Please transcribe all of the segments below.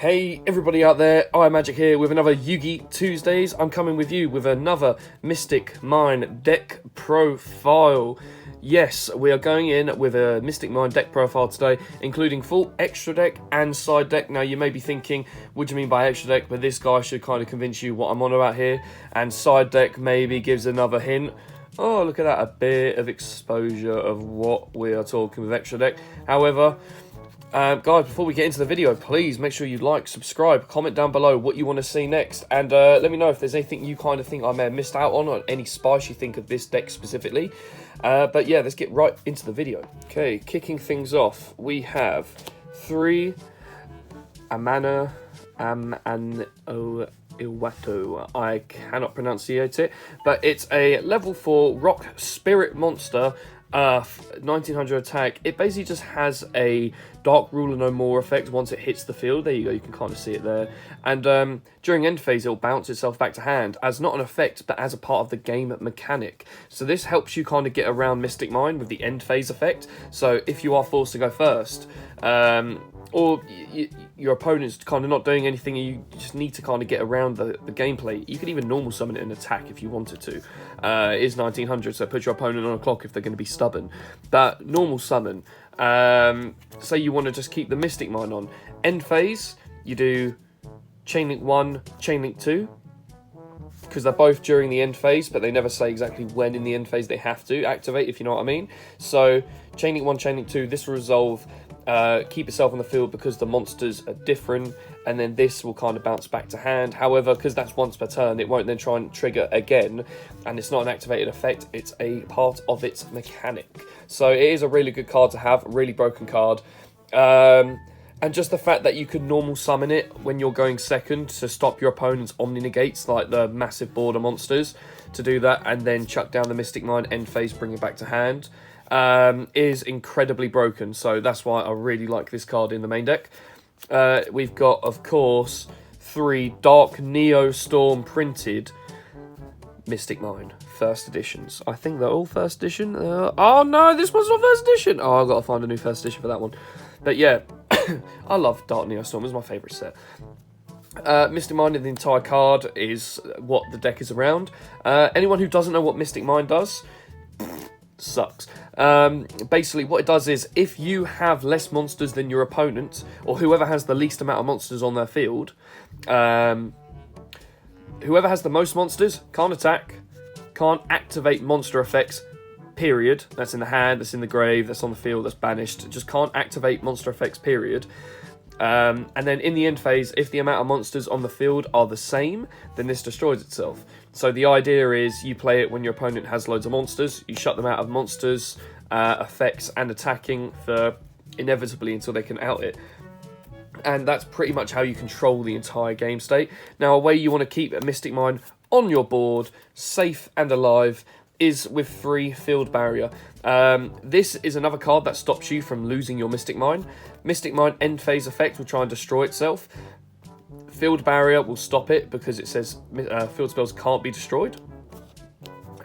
Hey everybody out there, Magic here with another Yugi Tuesdays. I'm coming with you with another Mystic Mine deck profile. Yes, we are going in with a Mystic Mine deck profile today, including full extra deck and side deck. Now you may be thinking, what do you mean by extra deck? But this guy should kind of convince you what I'm on about here. And side deck maybe gives another hint. Oh, look at that, a bit of exposure of what we are talking with extra deck. However, guys, before we get into the video, please make sure you like, subscribe, comment down below what you want to see next, and let me know if there's anything you kind of think I may have missed out on, or any spice you think of this deck specifically. But yeah, let's get right into the video. Okay, kicking things off, we have 3 Amana Iwato. I cannot pronunciate it, but it's a level 4 rock spirit monster. 1900 attack. It basically just has a Dark Ruler No More effect once it hits the field. There you go, you can kind of see it there. And during end phase, it'll bounce itself back to hand as not an effect, but as a part of the game mechanic. So this helps you kind of get around Mystic Mine with the end phase effect. So if you are forced to go first, or your opponent's kind of not doing anything, and you just need to kind of get around the gameplay, you could even normal summon it and attack if you wanted to. It is 1900, so put your opponent on a clock if they're going to be stubborn. But normal summon, say you want to just keep the Mystic Mine on. End phase, you do Chain Link 1, Chain Link 2, because they're both during the end phase, but they never say exactly when in the end phase they have to activate, if you know what I mean. So Chain Link 1, Chain Link 2, this will resolve, keep yourself on the field because the monsters are different, and then this will kind of bounce back to hand. However, because that's once per turn, it won't then try and trigger again, and it's not an activated effect, it's a part of its mechanic. So it is a really good card to have, a really broken card. And just the fact that you can normal summon it when you're going second to stop your opponent's Omni Negates, like the massive border monsters, to do that, and then chuck down the Mystic Mine end phase, bring it back to hand, is incredibly broken. So that's why I really like this card in the main deck. We've got, of course, 3 Dark Neo Storm printed Mystic Mine first editions. I think they're all first edition. Oh no, this one's not first edition. Oh, I've got to find a new first edition for that one. But yeah, I love Dark Neo Storm. It's my favourite set. Mystic Mine in the entire card is what the deck is around. Anyone who doesn't know what Mystic Mine does, sucks. Basically what it does is, if you have less monsters than your opponent, or whoever has the least amount of monsters on their field, whoever has the most monsters can't attack, can't activate monster effects, period. That's in the hand, that's in the grave, that's on the field, that's banished. Just can't activate monster effects, period. And then in the end phase, if the amount of monsters on the field are the same, then this destroys itself. So the idea is, you play it when your opponent has loads of monsters, you shut them out of monsters, effects, and attacking for inevitably until they can out it. And that's pretty much how you control the entire game state. Now, a way you want to keep a Mystic Mine on your board, safe and alive, is with 3 Field Barrier. This is another card that stops you from losing your Mystic Mine. Mystic Mine end phase effect will try and destroy itself. Field Barrier will stop it because it says field spells can't be destroyed.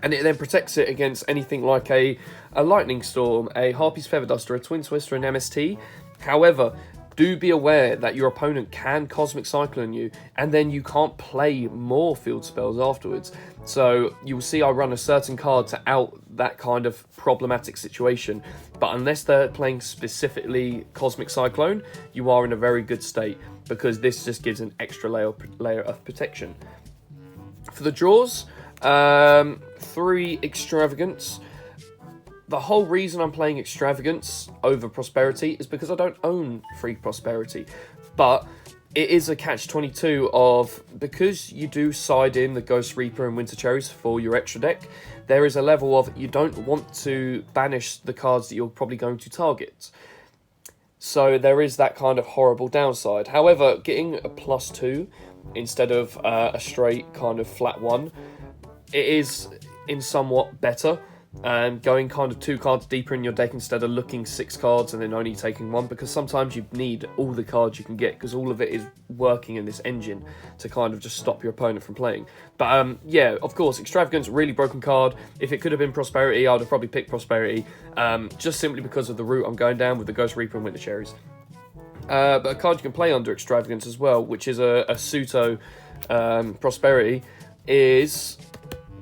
And it then protects it against anything like a Lightning Storm, a Harpy's Feather Duster, a Twin Twister, an MST. However, do be aware that your opponent can Cosmic Cyclone you, and then you can't play more field spells afterwards. So you'll see I run a certain card to out that kind of problematic situation. But unless they're playing specifically Cosmic Cyclone, you are in a very good state, because this just gives an extra layer of protection. For the draws, 3 Extravagance. The whole reason I'm playing Extravagance over Prosperity is because I don't own 3 Prosperity. But it is a catch-22 of, because you do side in the Ghost Reaper and Winter Cherries for your extra deck, there is a level of, you don't want to banish the cards that you're probably going to target. So there is that kind of horrible downside. However, getting a +2 instead of a straight kind of flat 1, it is in somewhat better. And going kind of 2 cards deeper in your deck instead of looking 6 cards and then only taking 1, because sometimes you need all the cards you can get, because all of it is working in this engine to kind of just stop your opponent from playing. But yeah, of course, Extravagance, really broken card. If it could have been Prosperity, I would have probably picked Prosperity, just simply because of the route I'm going down with the Ghost Reaper and Winter Cherries. But a card you can play under Extravagance as well, which is a Pseudo Prosperity, is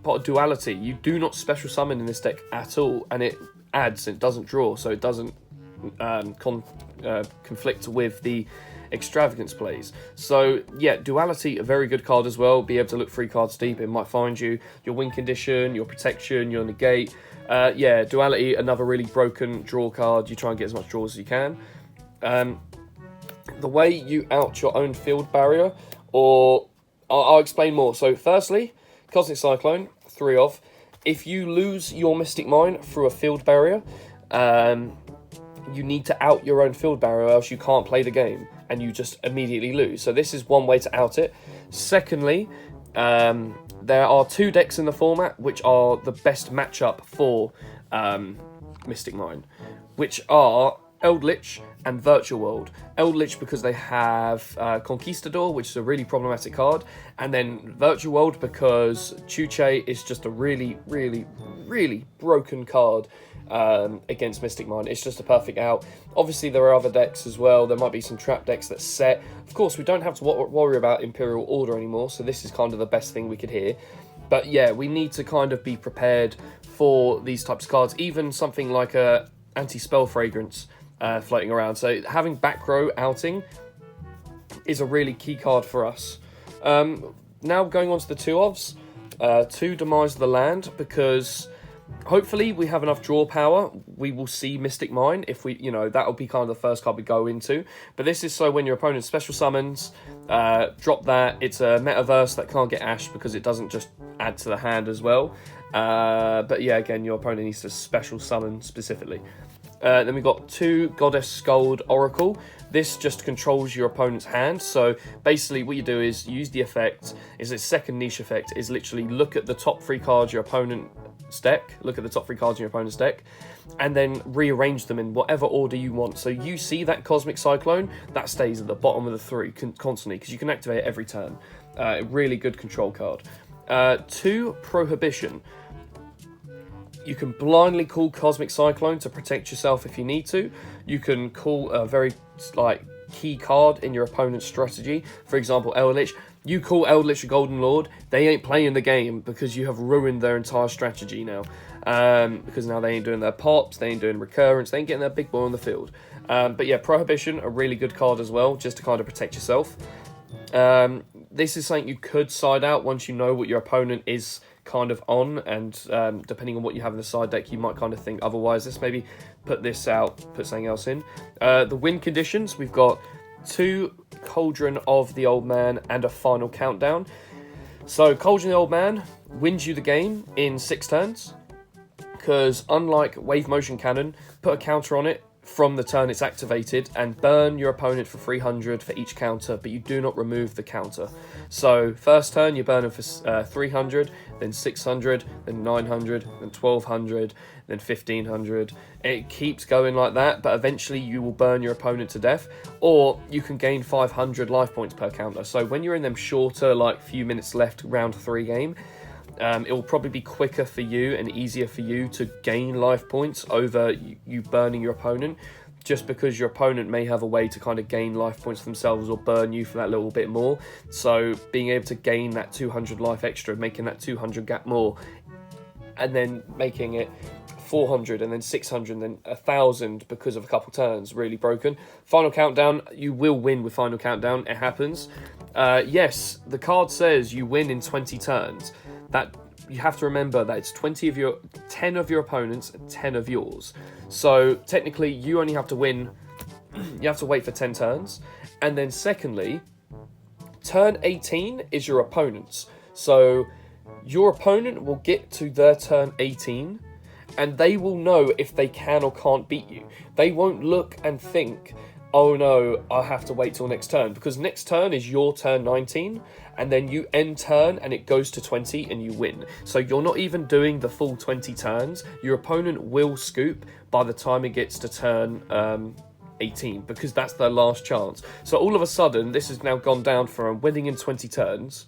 part of Duality. You do not special summon in this deck at all, and it adds, it doesn't draw, so it doesn't conflict with the Extravagance plays. So yeah, Duality, a very good card as well. Be able to look 3 cards deep, it might find you. Your win condition, your protection, your negate. Yeah, Duality, another really broken draw card. You try and get as much draws as you can. The way you out your own field barrier, or I'll explain more. So firstly, Cosmic Cyclone, 3 of. If you lose your Mystic Mine through a field barrier, you need to out your own field barrier, or else you can't play the game, and you just immediately lose. So this is one way to out it. Secondly, there are 2 decks in the format which are the best matchup for Mystic Mine, which are Eldritch and Virtual World. Eldritch because they have Conquistador, which is a really problematic card, and then Virtual World because Chuche is just a really, really, really broken card against Mystic Mine. It's just a perfect out. Obviously, there are other decks as well. There might be some trap decks that set. Of course, we don't have to worry about Imperial Order anymore, so this is kind of the best thing we could hear. But yeah, we need to kind of be prepared for these types of cards. Even something like a Anti-Spell Fragrance floating around. So having back row outing is a really key card for us. Now going on to the 2 ofs. 2 Demise of the Land, because hopefully we have enough draw power. We will see Mystic Mine if we, that'll be kind of the first card we go into. But this is so when your opponent special summons, drop that. It's a Metaverse that can't get Ash because it doesn't just add to the hand as well. But yeah, again, your opponent needs to special summon specifically. Then we've got 2 Goddess Scold Oracle. This just controls your opponent's hand. So basically what you do is use the effect, is its second niche effect, is literally look at the top 3 cards your opponent's deck, look at the top 3 cards in your opponent's deck, and then rearrange them in whatever order you want. So you see that Cosmic Cyclone, that stays at the bottom of the 3 constantly, because you can activate it every turn. A really good control card. 2 Prohibition. You can blindly call Cosmic Cyclone to protect yourself if you need to. You can call a very key card in your opponent's strategy. For example, Eldritch. You call Eldritch a Golden Lord, they ain't playing the game because you have ruined their entire strategy now. Because now they ain't doing their pops, they ain't doing recurrence, they ain't getting their big boy on the field. But yeah, Prohibition, a really good card as well, just to kind of protect yourself. This is something you could side out once you know what your opponent is kind of on, and depending on what you have in the side deck, you might kind of think otherwise. Let's maybe put this out, put something else in. The win conditions, we've got 2 Cauldron of the Old Man and a Final Countdown. So Cauldron of the Old Man wins you the game in 6 turns, because unlike Wave Motion Cannon, put a counter on it from the turn it's activated and burn your opponent for 300 for each counter, but you do not remove the counter. So first turn you burn them for 300, then 600, then 900, then 1200, then 1500. It keeps going like that, but eventually you will burn your opponent to death, or you can gain 500 life points per counter. So when you're in them shorter, few minutes left round 3 game, it will probably be quicker for you and easier for you to gain life points over you burning your opponent, just because your opponent may have a way to kind of gain life points for themselves or burn you for that little bit more. So being able to gain that 200 life extra, making that 200 gap more, and then making it 400 and then 600 and then 1,000 because of a couple turns, really broken. Final Countdown, you will win with Final Countdown, it happens. Yes, the card says you win in 20 turns. That you have to remember that it's 10 of your opponents and 10 of yours. So technically you only have to win, you have to wait for 10 turns. And then secondly, turn 18 is your opponent's. So your opponent will get to their turn 18 and they will know if they can or can't beat you. They won't look and think, oh no, I have to wait till next turn, because next turn is your turn 19, and then you end turn and it goes to 20 and you win. So you're not even doing the full 20 turns. Your opponent will scoop by the time it gets to turn 18, because that's their last chance. So all of a sudden, this has now gone down from winning in 20 turns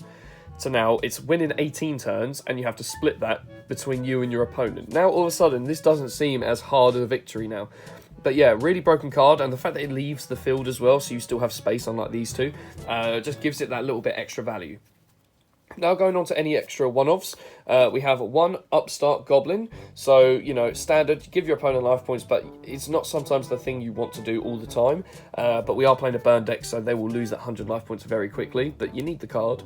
to now it's winning 18 turns, and you have to split that between you and your opponent. Now all of a sudden, this doesn't seem as hard of a victory now. But yeah, really broken card, and the fact that it leaves the field as well, so you still have space unlike these two, just gives it that little bit extra value. Now going on to any extra one-offs, we have one Upstart Goblin. So, you know, standard, give your opponent life points, but it's not sometimes the thing you want to do all the time. But we are playing a burn deck, so they will lose that 100 life points very quickly, but you need the card.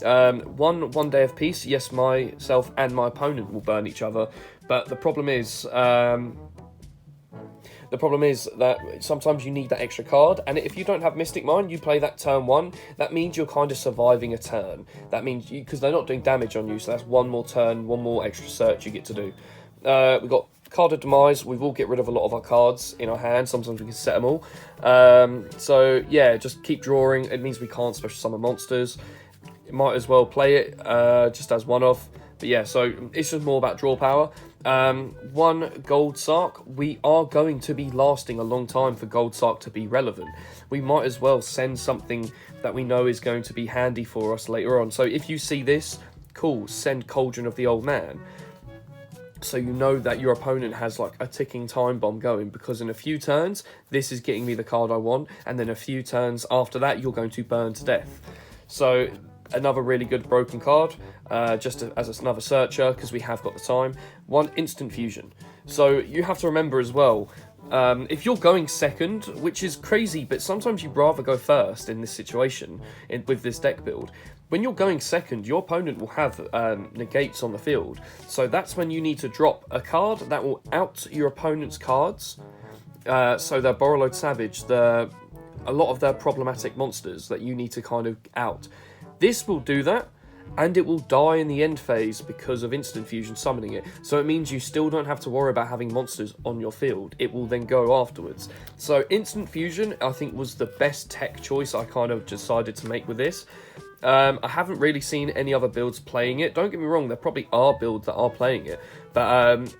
One Day of Peace. Yes, myself and my opponent will burn each other, but the problem is... that sometimes you need that extra card, and if you don't have Mystic Mine, you play that turn 1, that means you're kind of surviving a turn. That means, because they're not doing damage on you, so that's one more turn, one more extra search you get to do. We've got Card of Demise. We will get rid of a lot of our cards in our hand, sometimes we can set them all. So yeah, just keep drawing. It means we can't special summon monsters. You might as well play it just as one-off. But yeah, so it's just more about draw power. One Gold Sark. We are going to be lasting a long time for Gold Sark to be relevant. We might as well send something that we know is going to be handy for us later on. So if you see this, cool, send Cauldron of the Old Man. So you know that your opponent has like a ticking time bomb going, because in a few turns, this is getting me the card I want, and then a few turns after that, you're going to burn to death. So... another really good broken card, just as another searcher, because we have got the time. One Instant Fusion. So you have to remember as well, if you're going second, which is crazy, but sometimes you'd rather go first in this situation, with this deck build. When you're going second, your opponent will have negates on the field. So that's when you need to drop a card that will out your opponent's cards. So their Borreload Savage, a lot of their problematic monsters that you need to kind of out. This will do that, and it will die in the end phase because of Instant Fusion summoning it. So it means you still don't have to worry about having monsters on your field. It will then go afterwards. So Instant Fusion, I think, was the best tech choice I kind of decided to make with this. I haven't really seen any other builds playing it. Don't get me wrong, there probably are builds that are playing it. But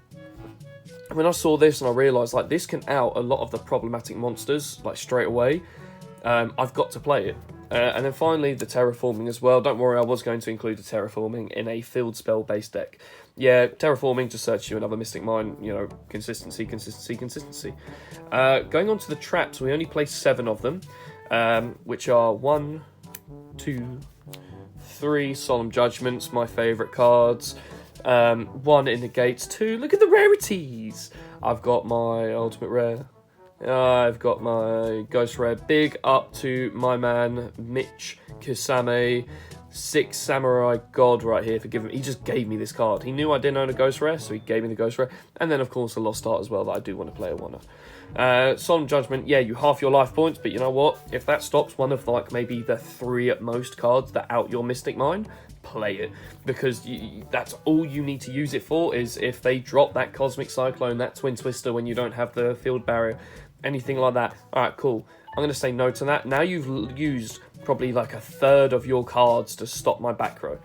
when I saw this and I realised, like, this can out a lot of the problematic monsters, like, straight away, I've got to play it. And then finally, the Terraforming as well. Don't worry, I was going to include the Terraforming in a field spell-based deck. Yeah, Terraforming to search you another Mystic Mine, you know, consistency. Going on to the traps, we only play 7 of them, which are 1, 2, 3 Solemn Judgments, my favourite cards. 1 in the gates, 2, look at the rarities! I've got my Ultimate Rare. I've got my Ghost Rare. Big up to my man, Mitch Kisame, 6 Samurai God right here for giving... He just gave me this card. He knew I didn't own a Ghost Rare, so he gave me the Ghost Rare. And then, of course, a Lost Art as well that I do want to play a one-off. Solemn Judgment, yeah, you half your life points, but you know what? If that stops one of, like, maybe the 3 at most cards that out your Mystic Mine, play it, because that's all you need to use it for, is if they drop that Cosmic Cyclone, that Twin Twister when you don't have the field barrier, anything like that. Alright, cool. I'm going to say no to that. Now you've used probably like a third of your cards to stop my back row.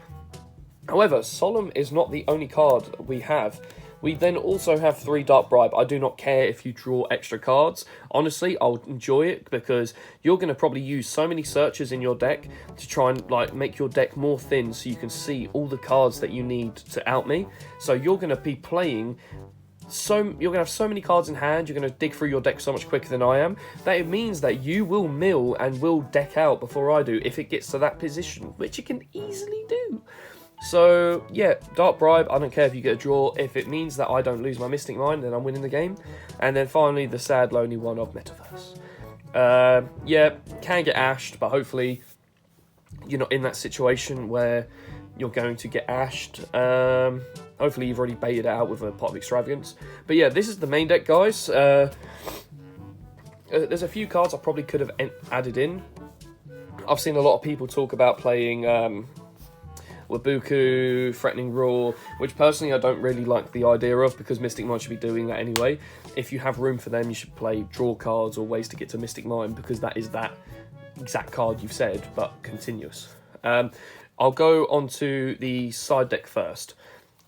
However, Solemn is not the only card we have. We then also have 3 Dark Bribe. I do not care if you draw extra cards. Honestly, I'll enjoy it, because you're going to probably use so many searches in your deck to try and like make your deck more thin so you can see all the cards that you need to out me. So you're going to be playing... you're going to have so many cards in hand, you're going to dig through your deck so much quicker than I am, that it means that you will mill and will deck out before I do if it gets to that position, which it can easily do. So, yeah, Dark Bribe, I don't care if you get a draw. If it means that I don't lose my Mystic Mine, then I'm winning the game. And then finally, the sad, lonely one of Metaverse. Yeah, can get ashed, but hopefully you're not in that situation where you're going to get ashed. Hopefully you've already baited it out with a Pot of Extravagance. But yeah, this is the main deck, guys. There's a few cards I probably could have added in. I've seen a lot of people talk about playing Wabuku, Threatening Roar, which personally I don't really like the idea of, because Mystic Mine should be doing that anyway. If you have room for them, you should play draw cards or ways to get to Mystic Mine, because that is that exact card you've said, but continuous. I'll go on to the side deck first.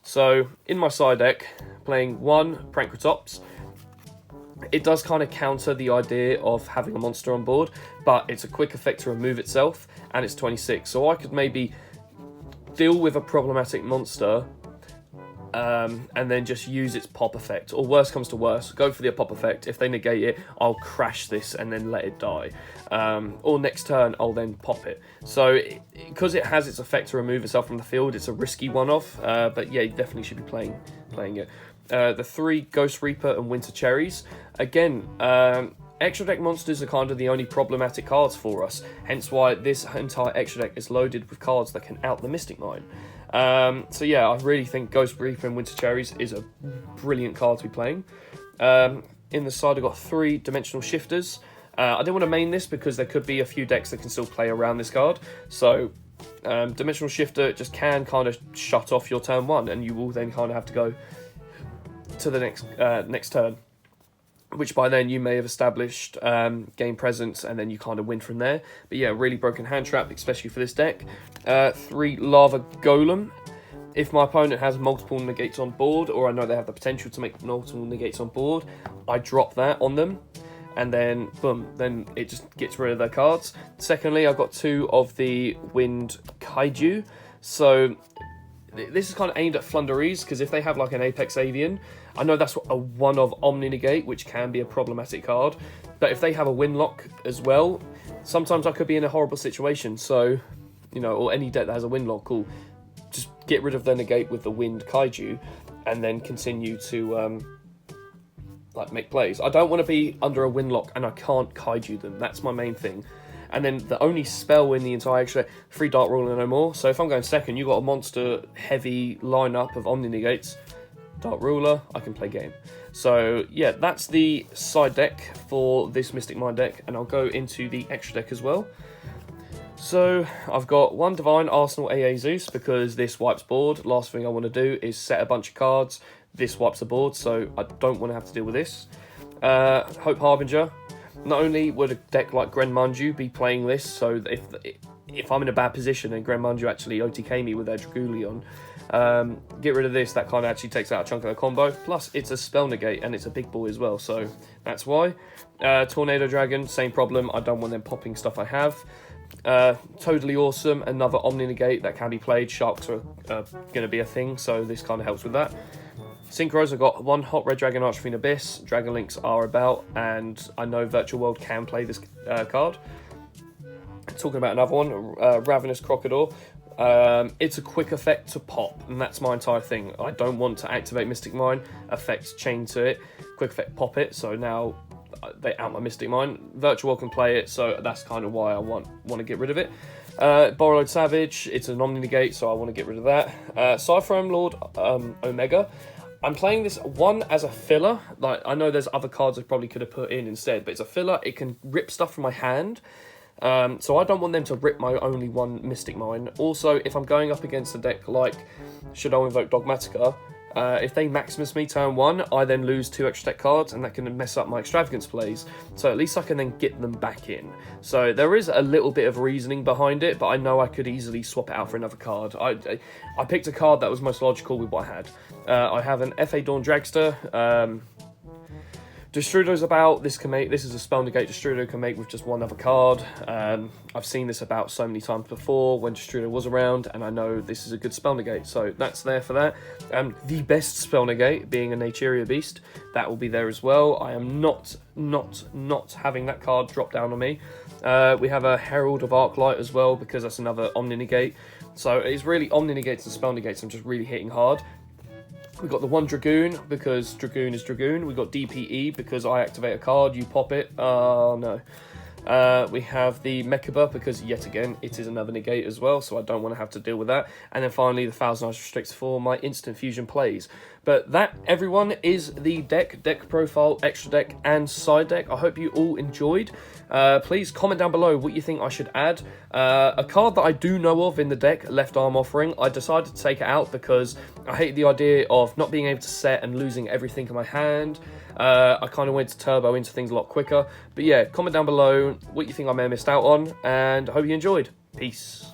So, in my side deck, playing 1 Prankratops. It does kind of counter the idea of having a monster on board, but it's a quick effect to remove itself, and it's 26. So I could maybe deal with a problematic monster and then just use its pop effect. Or worst comes to worst, go for the pop effect. If they negate it, I'll crash this and then let it die. Or next turn, I'll then pop it. So, because it has its effect to remove itself from the field, it's a risky one-off. But yeah, you definitely should be playing it. The 3 Ghost Reaper and Winter Cherries. Again, extra deck monsters are kind of the only problematic cards for us. Hence why this entire extra deck is loaded with cards that can out the Mystic Mine. So yeah, I really think Ghost Reaper and Winter Cherries is a brilliant card to be playing. In the side, I've got 3 Dimensional Shifters. I didn't want to main this because there could be a few decks that can still play around this card. So, Dimensional Shifter just can kind of shut off your turn 1, and you will then kind of have to go to the next turn. Which by then you may have established game presence, and then you kind of win from there. But yeah, really broken hand trap, especially for this deck. 3 Lava Golem. If my opponent has multiple negates on board, or I know they have the potential to make multiple negates on board, I drop that on them. And then, boom, then it just gets rid of their cards. Secondly, I've got 2 of the Wind Kaiju. So this is kind of aimed at Flunderies, because if they have like an Apex Avian, I know that's a one of Omni Negate, which can be a problematic card. But if they have a Windlock as well, sometimes I could be in a horrible situation. So, you know, or any deck that has a Windlock, cool. Just get rid of the negate with the Wind Kaiju, and then continue to like make plays. I don't want to be under a Windlock and I can't Kaiju them. That's my main thing. And then the only spell in the entire extra 3 Dark Ruler no more. So if I'm going second, you've got a monster heavy lineup of Omni Negates. Dark Ruler, I can play game. So yeah, that's the side deck for this Mystic Mine deck, and I'll go into the extra deck as well. So I've got 1 Divine Arsenal AA Zeus, because this wipes board. Last thing I want to do is set a bunch of cards. This wipes the board, so I don't want to have to deal with this. Hope Harbinger. Not only would a deck like Grenmanju be playing this, so if I'm in a bad position and Grenmanju actually OTK me with their Dragoulion, get rid of this, that kind of actually takes out a chunk of the combo. Plus, it's a spell negate and it's a big boy as well, so that's why. Tornado Dragon, same problem. I don't want them popping stuff I have. Totally Awesome, another Omni Negate that can be played. Sharks are going to be a thing, so this kind of helps with that. Synchros, I've got 1 Hot Red Dragon Archfiend Abyss. Dragon Links are about, and I know Virtual World can play this card. Talking about another one, Ravenous Crocodile. It's a quick effect to pop, and that's my entire thing. I don't want to activate Mystic Mine, effects chain to it, quick effect pop it, so now they out my Mystic Mine. Virtual World can play it, so that's kind of why I want to get rid of it. Borrowed Savage, it's an Omni Negate, so I want to get rid of that. Cypher Lord Omega. I'm playing this one as a filler. Like, I know there's other cards I probably could have put in instead, but it's a filler. It can rip stuff from my hand. So I don't want them to rip my only 1 Mystic Mine. Also, if I'm going up against a deck like Shadow Invoke Dogmatica, if they Maximus me turn 1, I then lose 2 extra deck cards, and that can mess up my Extravagance plays. So at least I can then get them back in. So there is a little bit of reasoning behind it, but I know I could easily swap it out for another card. I picked a card that was most logical with what I had. I have an FA Dawn Dragster. Destrudo's about. This is a spell negate Destrudo can make with just 1 other card. I've seen this about so many times before when Destrudo was around, and I know this is a good spell negate, so that's there for that. The best spell negate being a Naturia Beast, that will be there as well. I am not having that card drop down on me. We have a Herald of Arclight as well, because that's another Omni Negate. So it's really Omni Negates and spell negates I'm just really hitting hard. We've got the 1 Dragoon, because Dragoon is Dragoon. We've got DPE, because I activate a card, you pop it. Oh, no. We have the Mechaba, because, yet again, it is another negate as well, so I don't want to have to deal with that. And then finally, the Thousand Eyes Restricts for my instant fusion plays. But that, everyone, is the deck profile, extra deck, and side deck. I hope you all enjoyed. Please comment down below what you think I should add. A card that I do know of in the deck, Left Arm Offering, I decided to take it out because I hate the idea of not being able to set and losing everything in my hand. I kind of went to turbo into things a lot quicker. But yeah, comment down below what you think I may have missed out on, and I hope you enjoyed. Peace.